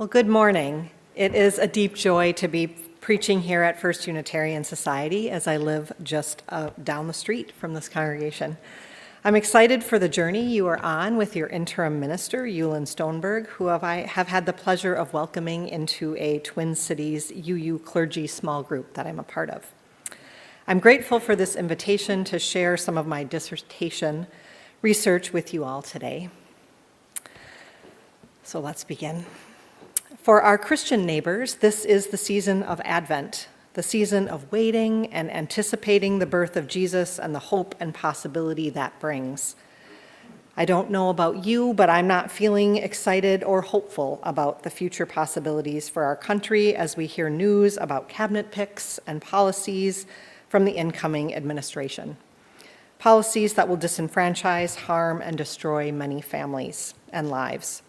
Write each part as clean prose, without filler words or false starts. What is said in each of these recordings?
Well, good morning. It is a deep joy to be preaching here at First Unitarian Society as I live just down the street from this congregation. I'm excited for the journey you are on with your interim minister, Eulin Stoneberg, who I have had the pleasure of welcoming into a Twin Cities UU clergy small group that I'm a part of. I'm grateful for this invitation to share some of my dissertation research with you all today. So let's begin. For our Christian neighbors, this is the season of Advent, the season of waiting and anticipating the birth of Jesus and the hope and possibility that brings. I don't know about you, but I'm not feeling excited or hopeful about the future possibilities for our country as we hear news about cabinet picks and policies from the incoming administration. Policies that will disenfranchise, harm, and destroy many families and lives.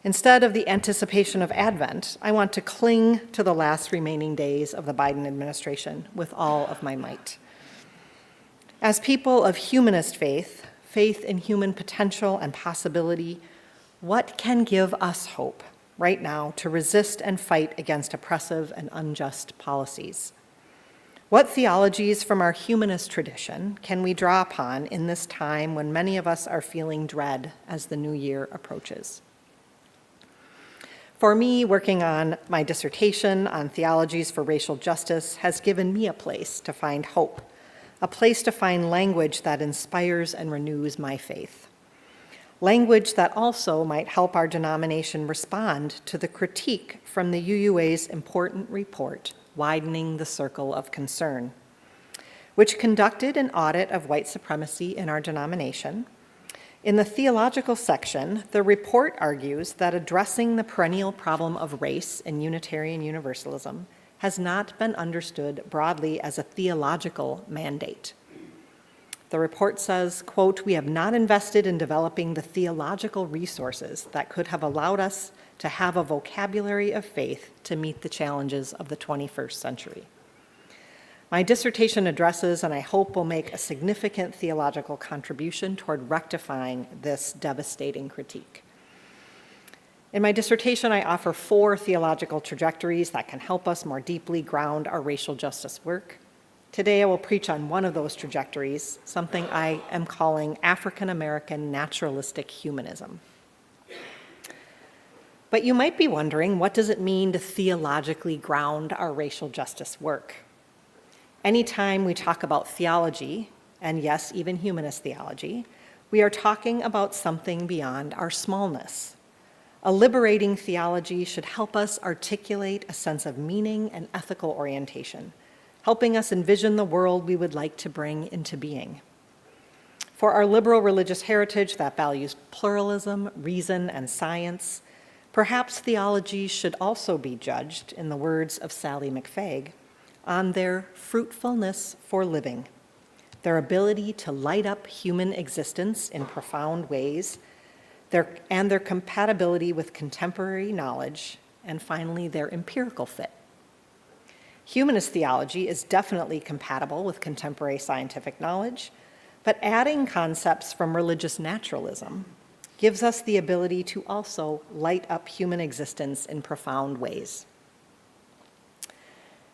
Instead of the anticipation of Advent, I want to cling to the last remaining days of the Biden administration with all of my might. As people of humanist faith, faith in human potential and possibility, what can give us hope right now to resist and fight against oppressive and unjust policies? What theologies from our humanist tradition can we draw upon in this time when many of us are feeling dread as the new year approaches? For me, working on my dissertation on theologies for racial justice has given me a place to find hope, a place to find language that inspires and renews my faith. Language that also might help our denomination respond to the critique from the UUA's important report, Widening the Circle of Concern, which conducted an audit of white supremacy in our denomination. In the theological section, the report argues that addressing the perennial problem of race in Unitarian Universalism has not been understood broadly as a theological mandate. The report says, quote, "We have not invested in developing the theological resources that could have allowed us to have a vocabulary of faith to meet the challenges of the 21st century." My dissertation addresses, and I hope will make a significant theological contribution toward rectifying this devastating critique. In my dissertation, I offer 4 theological trajectories that can help us more deeply ground our racial justice work. Today, I will preach on one of those trajectories, something I am calling African American naturalistic humanism. But you might be wondering, what does it mean to theologically ground our racial justice work? Anytime we talk about theology, and yes, even humanist theology, we are talking about something beyond our smallness. A liberating theology should help us articulate a sense of meaning and ethical orientation, helping us envision the world we would like to bring into being. For our liberal religious heritage that values pluralism, reason, and science, perhaps theology should also be judged, in the words of Sally McFaig, on their fruitfulness for living, their ability to light up human existence in profound ways, and their compatibility with contemporary knowledge, and finally, their empirical fit. Humanist theology is definitely compatible with contemporary scientific knowledge, but adding concepts from religious naturalism gives us the ability to also light up human existence in profound ways.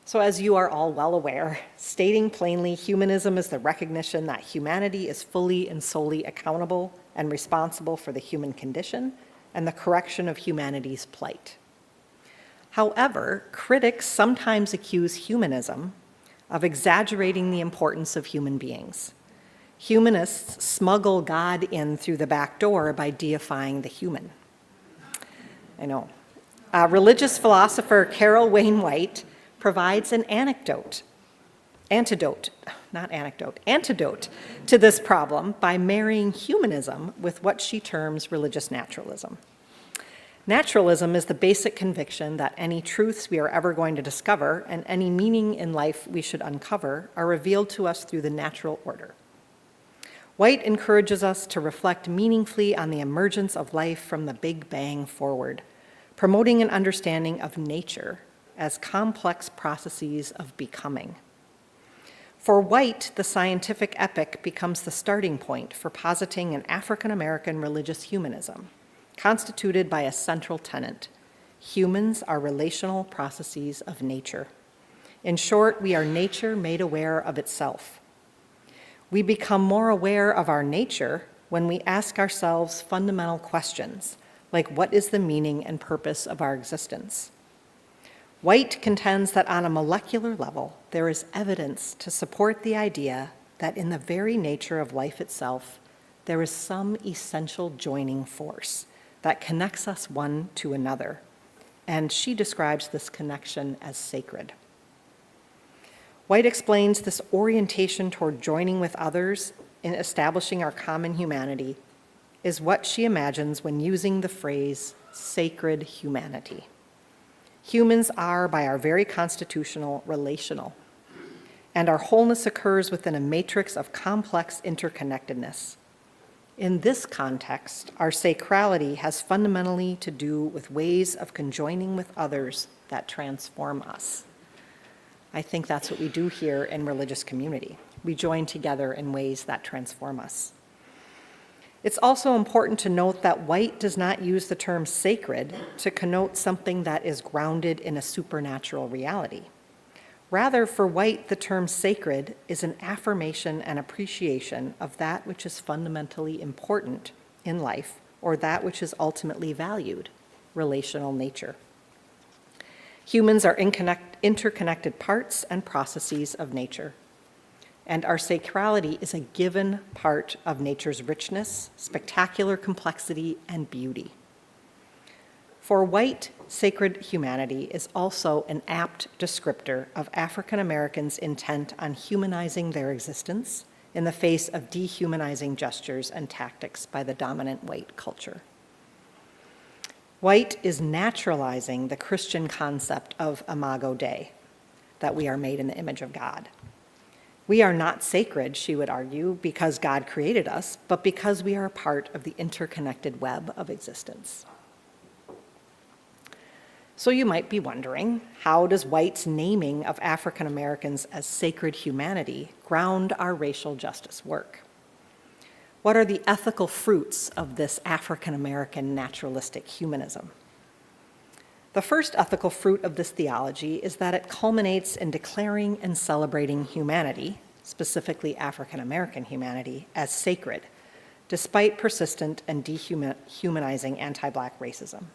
So as you are all well aware, stating plainly, humanism is the recognition that humanity is fully and solely accountable and responsible for the human condition and the correction of humanity's plight. However, critics sometimes accuse humanism of exaggerating the importance of human beings. Humanists smuggle God in through the back door by deifying the human. I know. Religious philosopher Carol Wainwright provides an antidote to this problem by marrying humanism with what she terms religious naturalism. Naturalism is the basic conviction that any truths we are ever going to discover and any meaning in life we should uncover are revealed to us through the natural order. White encourages us to reflect meaningfully on the emergence of life from the Big Bang forward, promoting an understanding of nature as complex processes of becoming. For White, the scientific epic becomes the starting point for positing an African American religious humanism, constituted by a central tenet: Humans are relational processes of nature. In short, we are nature made aware of itself. We become more aware of our nature when we ask ourselves fundamental questions, like what is the meaning and purpose of our existence? White contends that on a molecular level, there is evidence to support the idea that in the very nature of life itself, there is some essential joining force that connects us one to another, and she describes this connection as sacred. White explains this orientation toward joining with others in establishing our common humanity is what she imagines when using the phrase sacred humanity. Humans are, by our very constitutional, relational, and our wholeness occurs within a matrix of complex interconnectedness. In this context, our sacrality has fundamentally to do with ways of conjoining with others that transform us. I think that's what we do here in religious community. We join together in ways that transform us. It's also important to note that White does not use the term sacred to connote something that is grounded in a supernatural reality. Rather, for White, the term sacred is an affirmation and appreciation of that which is fundamentally important in life, or that which is ultimately valued, relational nature. Humans are interconnected parts and processes of nature, and our sacrality is a given part of nature's richness, spectacular complexity, and beauty. For White, sacred humanity is also an apt descriptor of African Americans' intent on humanizing their existence in the face of dehumanizing gestures and tactics by the dominant white culture. White is naturalizing the Christian concept of imago Dei, that we are made in the image of God. We are not sacred, she would argue, because God created us, but because we are a part of the interconnected web of existence. So you might be wondering, how does White's naming of African Americans as sacred humanity ground our racial justice work? What are the ethical fruits of this African American naturalistic humanism? The first ethical fruit of this theology is that it culminates in declaring and celebrating humanity, specifically African American humanity, as sacred, despite persistent and dehumanizing anti-Black racism.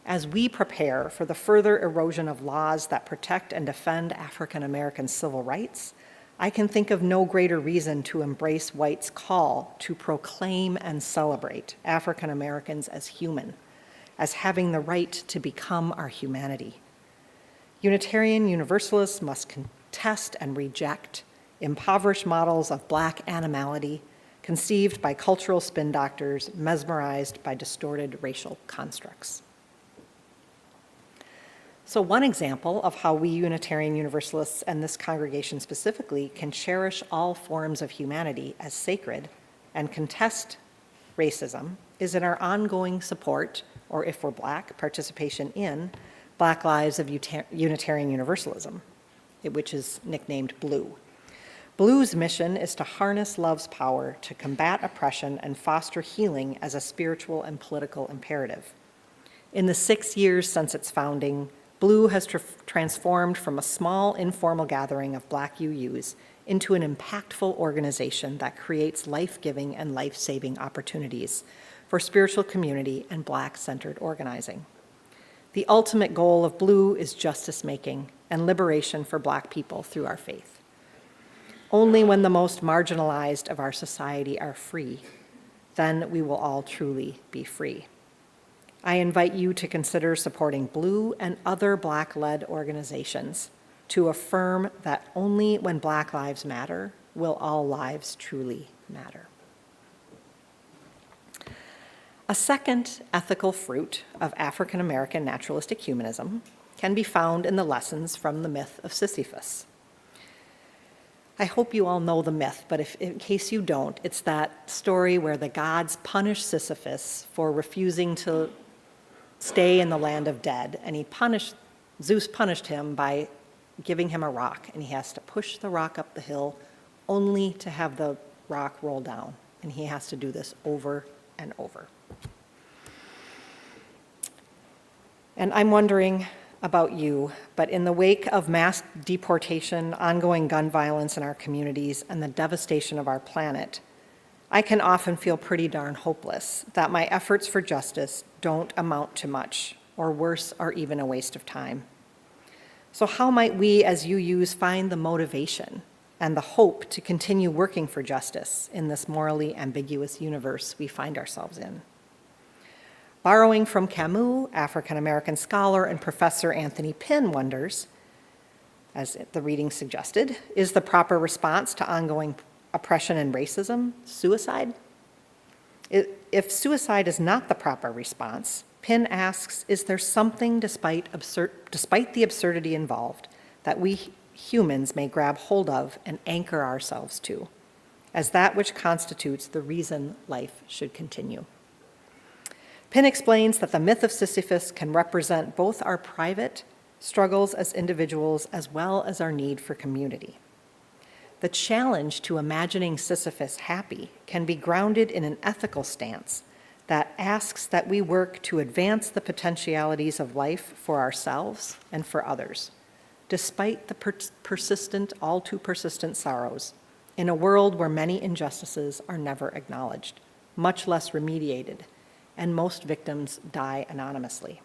As we prepare for the further erosion of laws that protect and defend African American civil rights, I can think of no greater reason to embrace White's call to proclaim and celebrate African Americans as human, as having the right to become our humanity. Unitarian Universalists must contest and reject impoverished models of Black animality conceived by cultural spin doctors mesmerized by distorted racial constructs. So one example of how we Unitarian Universalists and this congregation specifically can cherish all forms of humanity as sacred and contest racism is in our ongoing support, or if we're Black, participation in Black Lives of Unitarian Universalism, which is nicknamed Blue. Blue's mission is to harness love's power to combat oppression and foster healing as a spiritual and political imperative. In the 6 years since its founding, Blue has transformed from a small informal gathering of Black UUs into an impactful organization that creates life-giving and life-saving opportunities for spiritual community and Black-centered organizing. The ultimate goal of Blue is justice-making and liberation for Black people through our faith. Only when the most marginalized of our society are free, then we will all truly be free. I invite you to consider supporting Blue and other Black-led organizations to affirm that only when Black lives matter will all lives truly matter. A second ethical fruit of African American naturalistic humanism can be found in the lessons from the myth of Sisyphus. I hope you all know the myth, but in case you don't, it's that story where the gods punish Sisyphus for refusing to stay in the land of dead, and Zeus punished him by giving him a rock, and he has to push the rock up the hill only to have the rock roll down, and he has to do this over and over. And I'm wondering about you, but in the wake of mass deportation, ongoing gun violence in our communities, and the devastation of our planet, I can often feel pretty darn hopeless that my efforts for justice don't amount to much, or worse, are even a waste of time. So how might we as UUs find the motivation and the hope to continue working for justice in this morally ambiguous universe we find ourselves in? Borrowing from Camus, African-American scholar and professor Anthony Pinn wonders, as the reading suggested, is the proper response to ongoing oppression and racism suicide? If suicide is not the proper response, Pinn asks, is there something despite the absurdity involved that we humans may grab hold of and anchor ourselves to, as that which constitutes the reason life should continue? Pinn explains that the myth of Sisyphus can represent both our private struggles as individuals as well as our need for community. The challenge to imagining Sisyphus happy can be grounded in an ethical stance that asks that we work to advance the potentialities of life for ourselves and for others, despite the all too persistent sorrows, in a world where many injustices are never acknowledged, much less remediated, and most victims die anonymously.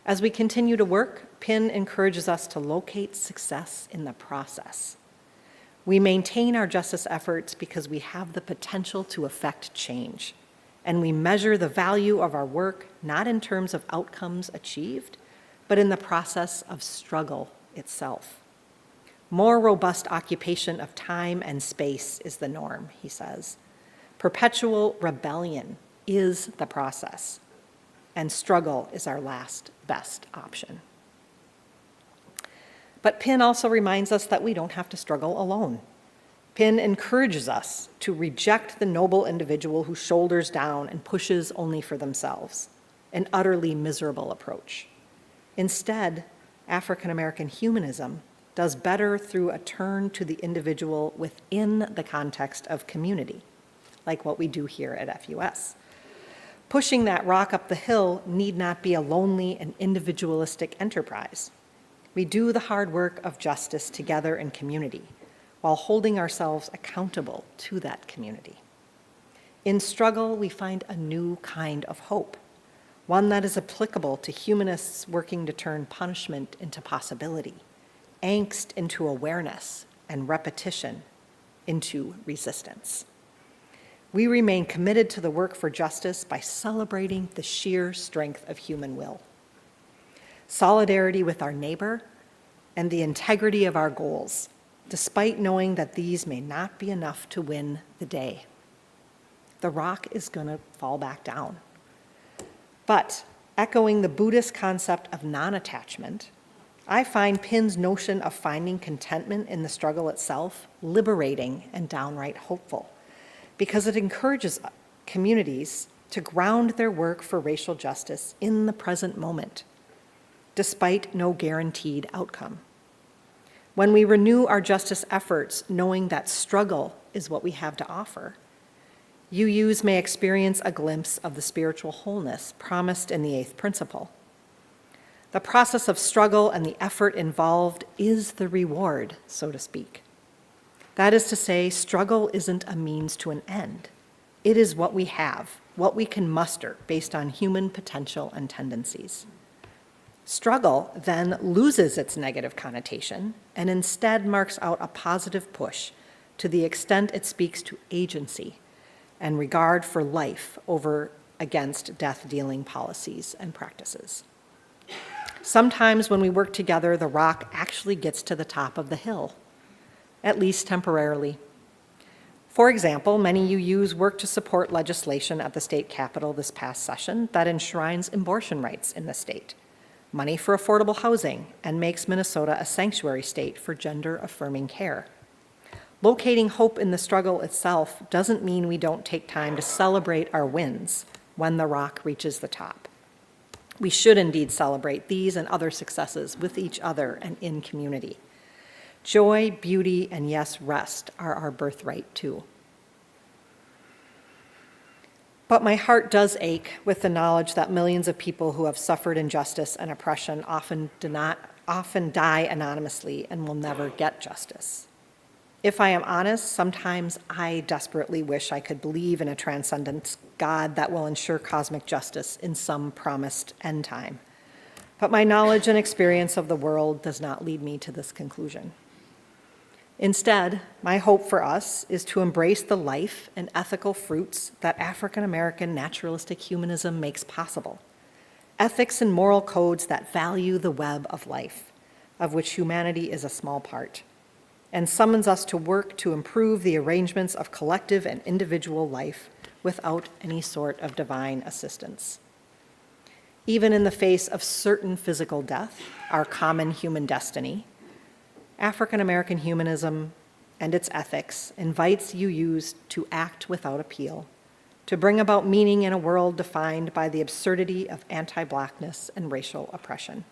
As we continue to work, Pinn encourages us to locate success in the process. We maintain our justice efforts because we have the potential to affect change, and we measure the value of our work not in terms of outcomes achieved, but in the process of struggle itself. More robust occupation of time and space is the norm, he says. Perpetual rebellion is the process, and struggle is our last best option. But Pinn also reminds us that we don't have to struggle alone. Pinn encourages us to reject the noble individual who shoulders down and pushes only for themselves, an utterly miserable approach. Instead, African-American humanism does better through a turn to the individual within the context of community, like what we do here at FUS. Pushing that rock up the hill need not be a lonely and individualistic enterprise. We do the hard work of justice together in community, while holding ourselves accountable to that community. In struggle, we find a new kind of hope, one that is applicable to humanists working to turn punishment into possibility, angst into awareness, and repetition into resistance. We remain committed to the work for justice by celebrating the sheer strength of human will, solidarity with our neighbor, and the integrity of our goals, despite knowing that these may not be enough to win the day. The rock is going to fall back down. But echoing the Buddhist concept of non-attachment, I find Pinn's notion of finding contentment in the struggle itself liberating and downright hopeful, because it encourages communities to ground their work for racial justice in the present moment, despite no guaranteed outcome. When we renew our justice efforts, knowing that struggle is what we have to offer, UUs may experience a glimpse of the spiritual wholeness promised in the eighth principle. The process of struggle and the effort involved is the reward, so to speak. That is to say, struggle isn't a means to an end. It is what we have, what we can muster based on human potential and tendencies. Struggle then loses its negative connotation and instead marks out a positive push to the extent it speaks to agency and regard for life over against death-dealing policies and practices. Sometimes when we work together, the rock actually gets to the top of the hill, at least temporarily. For example, many UUs worked to support legislation at the state capitol this past session that enshrines abortion rights in the state, money for affordable housing, and makes Minnesota a sanctuary state for gender-affirming care. Locating hope in the struggle itself doesn't mean we don't take time to celebrate our wins when the rock reaches the top. We should indeed celebrate these and other successes with each other and in community. Joy, beauty, and yes, rest are our birthright too. But my heart does ache with the knowledge that millions of people who have suffered injustice and oppression often die anonymously and will never get justice. If I am honest, sometimes I desperately wish I could believe in a transcendent God that will ensure cosmic justice in some promised end time. But my knowledge and experience of the world does not lead me to this conclusion. Instead, my hope for us is to embrace the life and ethical fruits that African American naturalistic humanism makes possible. Ethics and moral codes that value the web of life, of which humanity is a small part, and summons us to work to improve the arrangements of collective and individual life without any sort of divine assistance. Even in the face of certain physical death, our common human destiny, African American humanism and its ethics invites UUs to act without appeal, to bring about meaning in a world defined by the absurdity of anti-Blackness and racial oppression.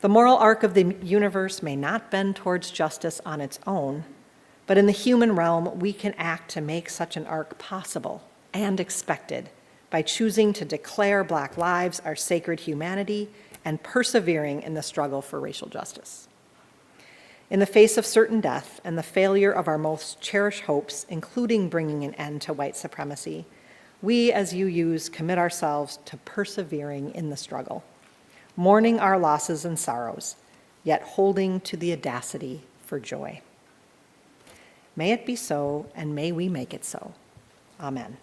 The moral arc of the universe may not bend towards justice on its own, but in the human realm, we can act to make such an arc possible and expected by choosing to declare Black lives our sacred humanity and persevering in the struggle for racial justice. In the face of certain death and the failure of our most cherished hopes, including bringing an end to white supremacy, we as UUs commit ourselves to persevering in the struggle, mourning our losses and sorrows, yet holding to the audacity for joy. May it be so, and may we make it so. Amen.